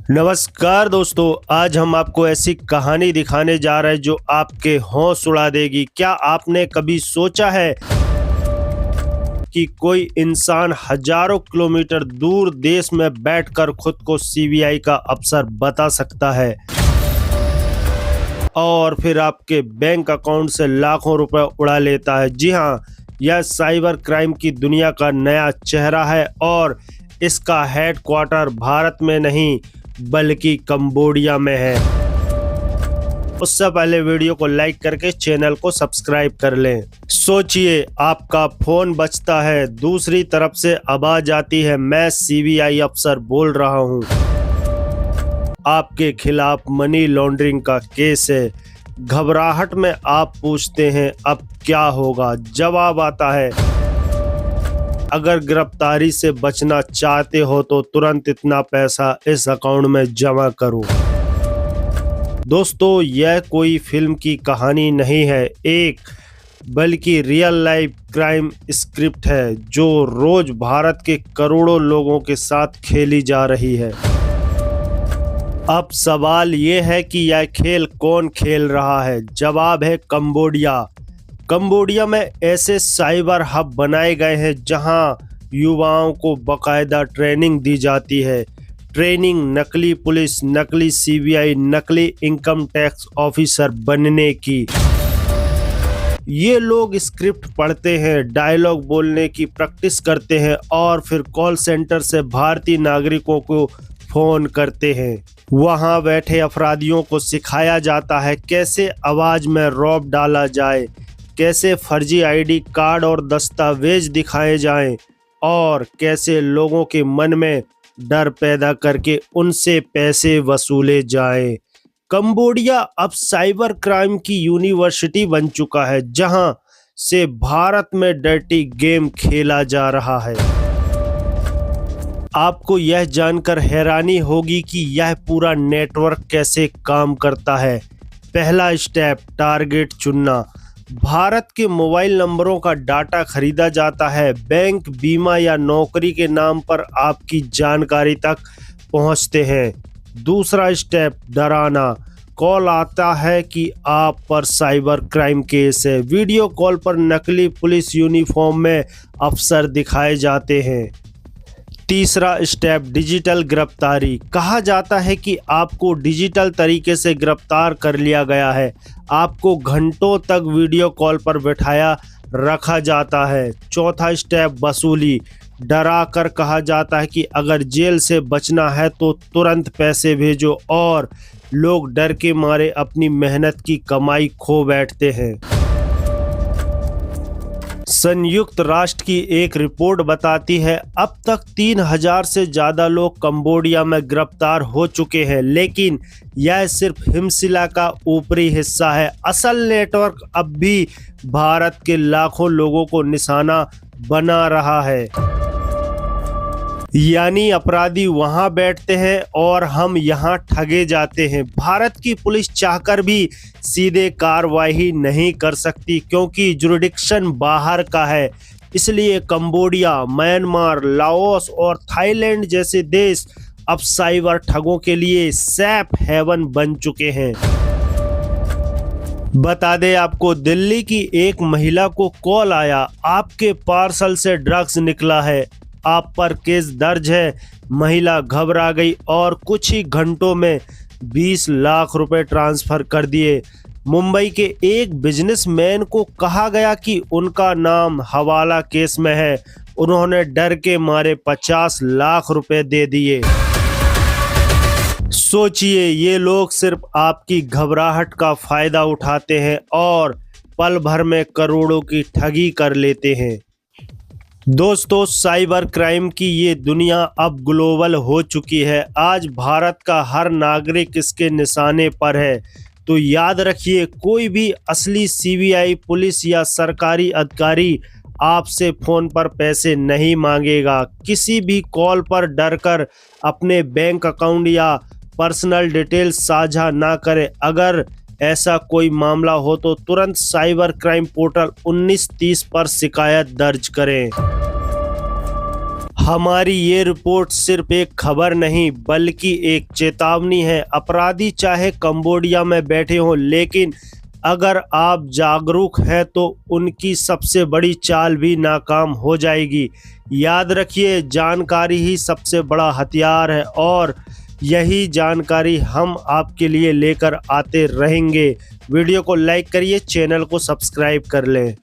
नमस्कार दोस्तों, आज हम आपको ऐसी कहानी दिखाने जा रहे हैं जो आपके होश उड़ा देगी। क्या आपने कभी सोचा है कि कोई इंसान हजारों किलोमीटर दूर देश में बैठकर खुद को सीबीआई का अफसर बता सकता है और फिर आपके बैंक अकाउंट से लाखों रुपए उड़ा लेता है? जी हाँ, यह साइबर क्राइम की दुनिया का नया चेहरा है और इसका हेडक्वार्टर भारत में नहीं बल्कि कंबोडिया में है। उससे पहले वीडियो को लाइक करके चैनल को सब्सक्राइब कर लें। सोचिए, आपका फोन बजता है, दूसरी तरफ से आवाज आती है, मैं सीबीआई अफसर बोल रहा हूं, आपके खिलाफ मनी लॉन्ड्रिंग का केस है। घबराहट में आप पूछते हैं अब क्या होगा? जवाब आता है, अगर गिरफ्तारी से बचना चाहते हो तो तुरंत इतना पैसा इस अकाउंट में जमा करो। दोस्तों, यह कोई फिल्म की कहानी नहीं है बल्कि रियल लाइफ क्राइम स्क्रिप्ट है जो रोज भारत के करोड़ों लोगों के साथ खेली जा रही है। अब सवाल ये है कि यह खेल कौन खेल रहा है? जवाब है कंबोडिया। कंबोडिया में ऐसे साइबर हब बनाए गए हैं जहां युवाओं को बकायदा ट्रेनिंग दी जाती है। ट्रेनिंग नकली पुलिस, नकली सीबीआई, नकली इनकम टैक्स ऑफिसर बनने की। ये लोग स्क्रिप्ट पढ़ते हैं, डायलॉग बोलने की प्रैक्टिस करते हैं और फिर कॉल सेंटर से भारतीय नागरिकों को फोन करते हैं। वहां बैठे अपराधियों को सिखाया जाता है कैसे आवाज में रौब डाला जाए, कैसे फर्जी आईडी कार्ड और दस्तावेज दिखाए जाएं और कैसे लोगों के मन में डर पैदा करके उनसे पैसे वसूले जाएं। कंबोडिया अब साइबर क्राइम की यूनिवर्सिटी बन चुका है जहां से भारत में डर्टी गेम खेला जा रहा है। आपको यह जानकर हैरानी होगी कि यह पूरा नेटवर्क कैसे काम करता है। पहला स्टेप, टारगेट चुनना। भारत के मोबाइल नंबरों का डाटा खरीदा जाता है। बैंक, बीमा या नौकरी के नाम पर आपकी जानकारी तक पहुंचते हैं। दूसरा स्टेप, डराना। कॉल आता है कि आप पर साइबर क्राइम केस है। वीडियो कॉल पर नकली पुलिस यूनिफॉर्म में अफसर दिखाए जाते हैं। तीसरा स्टेप, डिजिटल गिरफ्तारी। कहा जाता है कि आपको डिजिटल तरीके से गिरफ्तार कर लिया गया है। आपको घंटों तक वीडियो कॉल पर बैठाया रखा जाता है। चौथा स्टेप, वसूली। डरा कर कहा जाता है कि अगर जेल से बचना है तो तुरंत पैसे भेजो और लोग डर के मारे अपनी मेहनत की कमाई खो बैठते हैं। संयुक्त राष्ट्र की एक रिपोर्ट बताती है अब तक 3000 से ज़्यादा लोग कंबोडिया में गिरफ्तार हो चुके हैं, लेकिन यह सिर्फ हिमशिला का ऊपरी हिस्सा है। असल नेटवर्क अब भी भारत के लाखों लोगों को निशाना बना रहा है। यानी अपराधी वहां बैठते हैं और हम यहां ठगे जाते हैं। भारत की पुलिस चाहकर भी सीधे कार्रवाई नहीं कर सकती क्योंकि जुरिडिक्शन बाहर का है। इसलिए कंबोडिया, म्यांमार, लाओस और थाईलैंड जैसे देश अब साइबर ठगों के लिए सेफ हेवन बन चुके हैं। बता दें आपको, दिल्ली की एक महिला को कॉल आया, आपके पार्सल से ड्रग्स निकला है, आप पर केस दर्ज है। महिला घबरा गई और कुछ ही घंटों में 20 लाख रुपए ट्रांसफर कर दिए। मुंबई के एक बिजनेसमैन को कहा गया कि उनका नाम हवाला केस में है। उन्होंने डर के मारे 50 लाख रुपए दे दिए। सोचिए, ये लोग सिर्फ आपकी घबराहट का फायदा उठाते हैं और पल भर में करोड़ों की ठगी कर लेते हैं। दोस्तों, साइबर क्राइम की ये दुनिया अब ग्लोबल हो चुकी है। आज भारत का हर नागरिक इसके निशाने पर है। तो याद रखिए, कोई भी असली सीबीआई, पुलिस या सरकारी अधिकारी आपसे फ़ोन पर पैसे नहीं मांगेगा। किसी भी कॉल पर डरकर अपने बैंक अकाउंट या पर्सनल डिटेल्स साझा ना करें। अगर ऐसा कोई मामला हो तो तुरंत साइबर क्राइम पोर्टल 1930 पर शिकायत दर्ज करें। हमारी ये रिपोर्ट सिर्फ एक खबर नहीं बल्कि एक चेतावनी है। अपराधी चाहे कंबोडिया में बैठे हों, लेकिन अगर आप जागरूक हैं तो उनकी सबसे बड़ी चाल भी नाकाम हो जाएगी। याद रखिए, जानकारी ही सबसे बड़ा हथियार है और यही जानकारी हम आपके लिए लेकर आते रहेंगे। वीडियो को लाइक करिए, चैनल को सब्सक्राइब कर लें।